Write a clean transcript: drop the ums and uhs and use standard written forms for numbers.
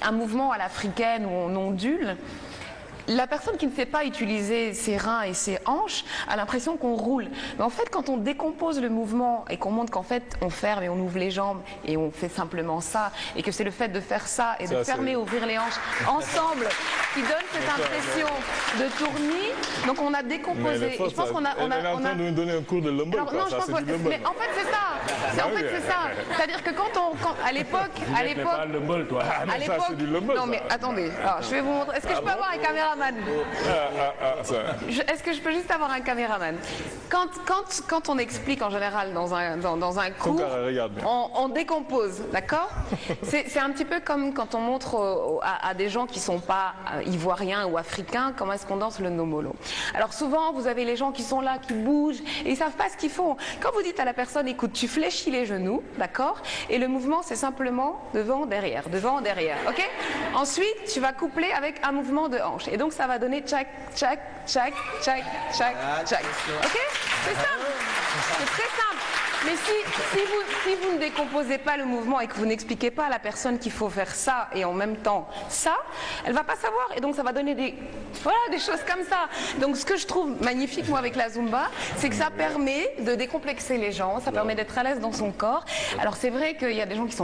un mouvement à l'africaine où on ondule. La personne qui ne sait pas utiliser ses reins et ses hanches a l'impression qu'on roule. Mais en fait, quand on décompose le mouvement et qu'on montre qu'en fait, on ferme et on ouvre les jambes et on fait simplement ça, et que c'est le fait de faire ça et de fermer et ouvrir les hanches ensemble qui donne cette impression de tournis. Donc on a décomposé. Je pense qu'on a... On est en train de nous donner un cours de lumble. Non, je pense que... Mais en fait, c'est ça. En fait, c'est ça. C'est-à-dire que à l'époque... À l'époque... toi. Ça, c'est du lumble. Non, mais attendez. Alors, je vais vous montrer. Est-ce que je peux avoir un caméraman? Est-ce que je peux juste avoir un caméraman? Quand on explique en général dans un cours, on décompose, d'accord? C'est un petit peu comme quand on montre à des gens qui ne sont pas ivoiriens ou africains comment est-ce qu'on danse le nomolo. Alors souvent, vous avez les gens qui sont là, qui bougent, et ils ne savent pas ce qu'ils font. Quand vous dites à la personne, écoute, tu fléchis les genoux, d'accord? Et le mouvement, c'est simplement devant, derrière, ok? Ensuite, tu vas coupler avec un mouvement de hanche. Et donc, ça va donner tchac, tchac, tchac, tchac, tchac, tchac. Ok? C'est simple. C'est très simple. Mais si vous ne décomposez pas le mouvement et que vous n'expliquez pas à la personne qu'il faut faire ça et en même temps ça, elle ne va pas savoir. Et donc, ça va donner des choses comme ça. Donc, ce que je trouve magnifique, moi, avec la Zumba, c'est que ça permet de décomplexer les gens, ça permet d'être à l'aise dans son corps. Alors, c'est vrai qu'il y a des gens qui sont